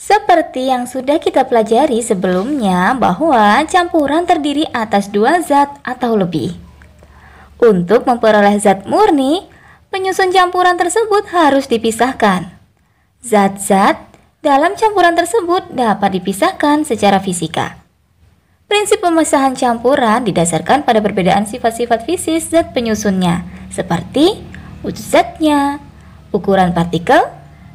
Seperti yang sudah kita pelajari sebelumnya bahwa campuran terdiri atas dua zat atau lebih. Untuk memperoleh zat murni, penyusun campuran tersebut harus dipisahkan. Zat-zat dalam campuran tersebut dapat dipisahkan secara fisika. Prinsip pemisahan campuran didasarkan pada perbedaan sifat-sifat fisik zat penyusunnya, seperti wujud zatnya, ukuran partikel,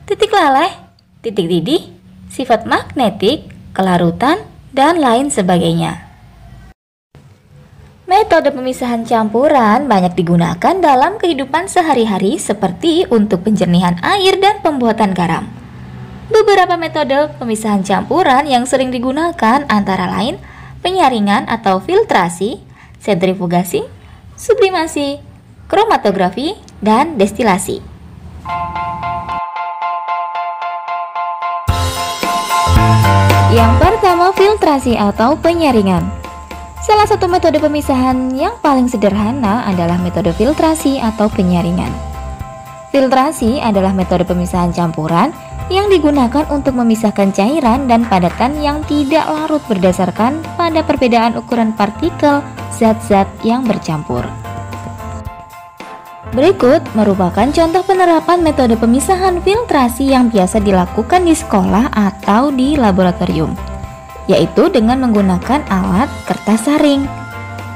titik leleh, titik didih, sifat magnetik, kelarutan, dan lain sebagainya. Metode pemisahan campuran banyak digunakan dalam kehidupan sehari-hari seperti untuk penjernihan air dan pembuatan garam. Beberapa metode pemisahan campuran yang sering digunakan antara lain penyaringan atau filtrasi, sentrifugasi, sublimasi, kromatografi, dan destilasi. Yang pertama, filtrasi atau penyaringan. Salah satu metode pemisahan yang paling sederhana adalah metode filtrasi atau penyaringan. Filtrasi adalah metode pemisahan campuran yang digunakan untuk memisahkan cairan dan padatan yang tidak larut berdasarkan pada perbedaan ukuran partikel zat-zat yang bercampur. Berikut merupakan contoh penerapan metode pemisahan filtrasi yang biasa dilakukan di sekolah atau di laboratorium, yaitu dengan menggunakan alat kertas saring.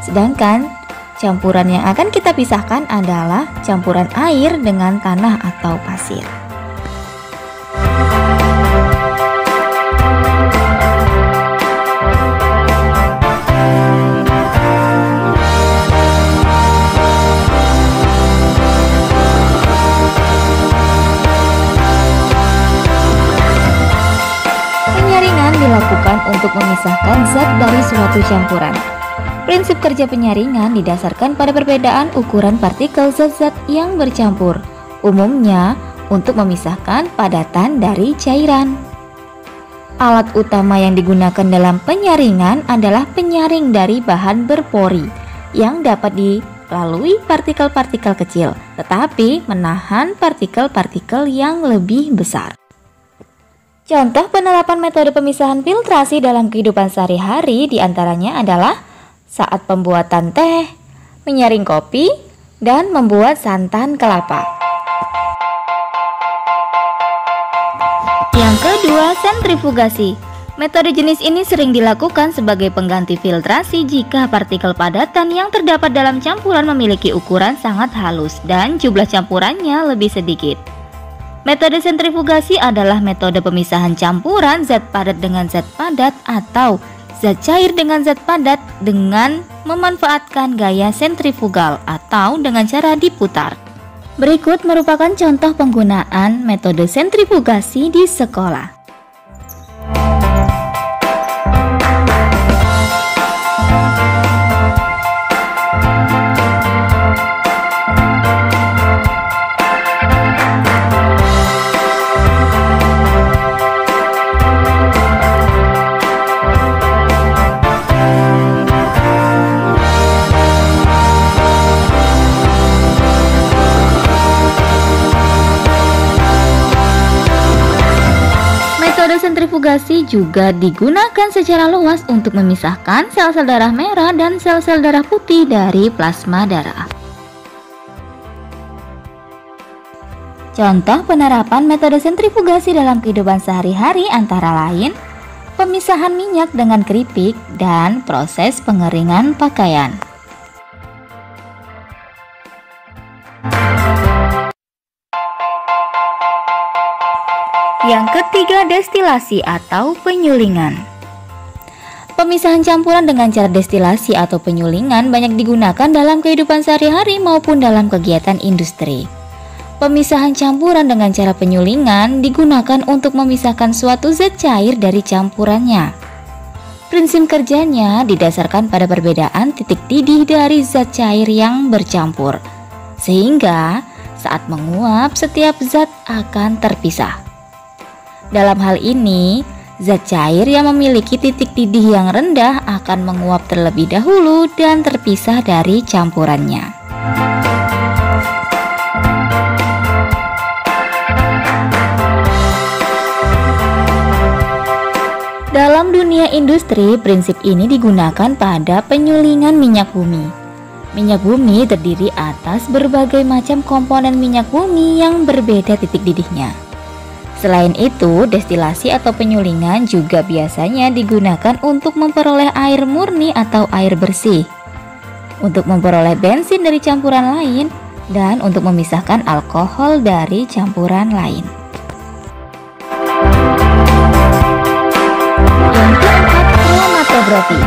Sedangkan campuran yang akan kita pisahkan adalah campuran air dengan tanah atau pasir. Dilakukan untuk memisahkan zat dari suatu campuran. Prinsip kerja penyaringan didasarkan pada perbedaan ukuran partikel zat-zat yang bercampur, umumnya untuk memisahkan padatan dari cairan. Alat utama yang digunakan dalam penyaringan adalah penyaring dari bahan berpori yang dapat dilalui partikel-partikel kecil, tetapi menahan partikel-partikel yang lebih besar. Contoh penerapan metode pemisahan filtrasi dalam kehidupan sehari-hari diantaranya adalah saat pembuatan teh, menyaring kopi, dan membuat santan kelapa. Yang kedua, sentrifugasi. Metode jenis ini sering dilakukan sebagai pengganti filtrasi jika partikel padatan yang terdapat dalam campuran memiliki ukuran sangat halus dan jumlah campurannya lebih sedikit. Metode sentrifugasi adalah metode pemisahan campuran zat padat dengan zat padat atau zat cair dengan zat padat dengan memanfaatkan gaya sentrifugal atau dengan cara diputar. Berikut merupakan contoh penggunaan metode sentrifugasi di sekolah. Metode sentrifugasi juga digunakan secara luas untuk memisahkan sel-sel darah merah dan sel-sel darah putih dari plasma darah. Contoh penerapan metode sentrifugasi dalam kehidupan sehari-hari antara lain pemisahan minyak dengan keripik dan proses pengeringan pakaian. Yang ketiga, destilasi atau penyulingan. Pemisahan campuran dengan cara destilasi atau penyulingan banyak digunakan dalam kehidupan sehari-hari maupun dalam kegiatan industri. Pemisahan campuran dengan cara penyulingan digunakan untuk memisahkan suatu zat cair dari campurannya. Prinsip kerjanya didasarkan pada perbedaan titik didih dari zat cair yang bercampur, sehingga saat menguap setiap zat akan terpisah. Dalam hal ini, zat cair yang memiliki titik didih yang rendah akan menguap terlebih dahulu dan terpisah dari campurannya. Dalam dunia industri, prinsip ini digunakan pada penyulingan minyak bumi. Minyak bumi terdiri atas berbagai macam komponen minyak bumi yang berbeda titik didihnya. Selain itu, destilasi atau penyulingan juga biasanya digunakan untuk memperoleh air murni atau air bersih, untuk memperoleh bensin dari campuran lain, dan untuk memisahkan alkohol dari campuran lain. Kromatografi.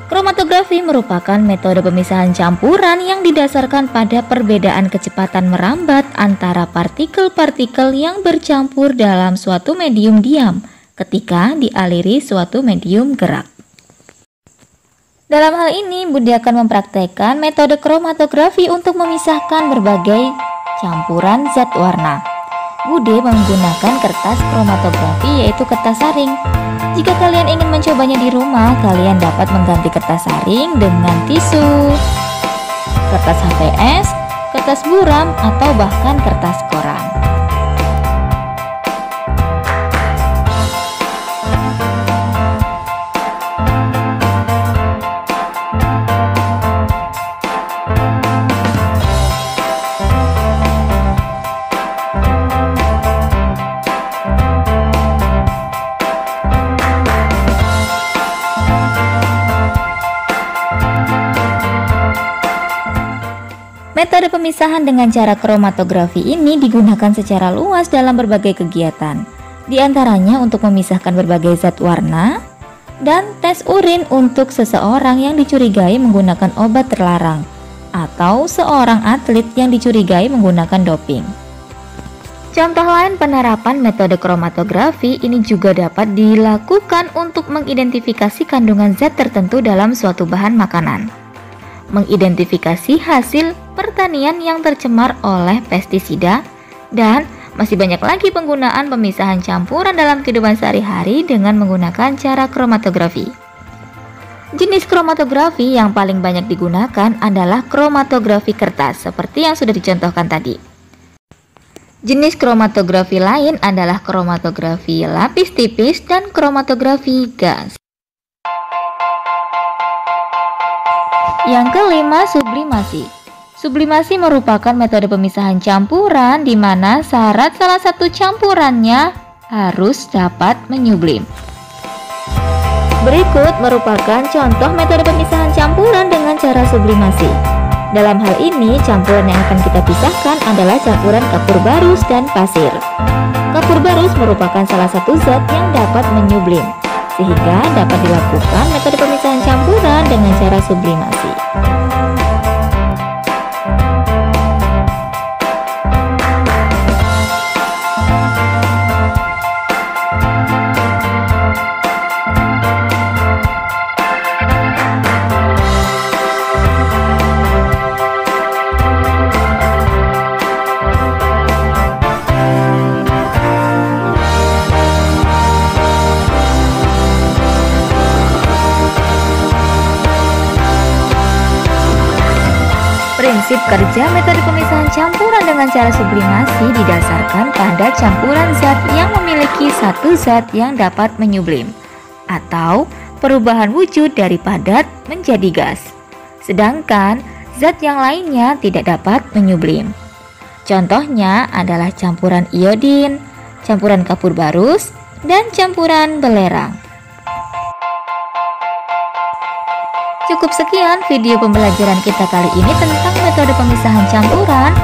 Kromatografi merupakan metode pemisahan campuran yang didasarkan pada perbedaan kecepatan merambat antara partikel-partikel yang bercampur dalam suatu medium diam ketika dialiri suatu medium gerak. Dalam hal ini, Budi akan mempraktekkan metode kromatografi untuk memisahkan berbagai campuran zat warna. Budi menggunakan kertas kromatografi, yaitu kertas saring. Jika kalian ingin mencobanya di rumah, kalian dapat mengganti kertas saring dengan tisu, kertas HVS, kertas buram, atau bahkan kertas koran. Metode pemisahan dengan cara kromatografi ini digunakan secara luas dalam berbagai kegiatan, di antaranya untuk memisahkan berbagai zat warna, dan tes urin untuk seseorang yang dicurigai menggunakan obat terlarang, atau seorang atlet yang dicurigai menggunakan doping. Contoh lain penerapan metode kromatografi ini juga dapat dilakukan untuk mengidentifikasi kandungan zat tertentu dalam suatu bahan makanan, mengidentifikasi hasil pertanian yang tercemar oleh pestisida, dan masih banyak lagi penggunaan pemisahan campuran dalam kehidupan sehari-hari dengan menggunakan cara kromatografi. Jenis kromatografi yang paling banyak digunakan adalah kromatografi kertas, seperti yang sudah dicontohkan tadi. Jenis kromatografi lain adalah kromatografi lapis tipis dan kromatografi gas. Yang kelima, sublimasi. Sublimasi merupakan metode pemisahan campuran di mana syarat salah satu campurannya harus dapat menyublim. Berikut merupakan contoh metode pemisahan campuran dengan cara sublimasi. Dalam hal ini, campuran yang akan kita pisahkan adalah campuran kapur barus dan pasir. Kapur barus merupakan salah satu zat yang dapat menyublim, sehingga dapat dilakukan metode pemisahan campuran dengan cara sublimasi. Prinsip kerja metode pemisahan campuran dengan cara sublimasi didasarkan pada campuran zat yang memiliki satu zat yang dapat menyublim, atau perubahan wujud dari padat menjadi gas, sedangkan zat yang lainnya tidak dapat menyublim. Contohnya adalah campuran iodin, campuran kapur barus, dan campuran belerang. Cukup sekian video pembelajaran kita kali ini tentang metode pemisahan campuran.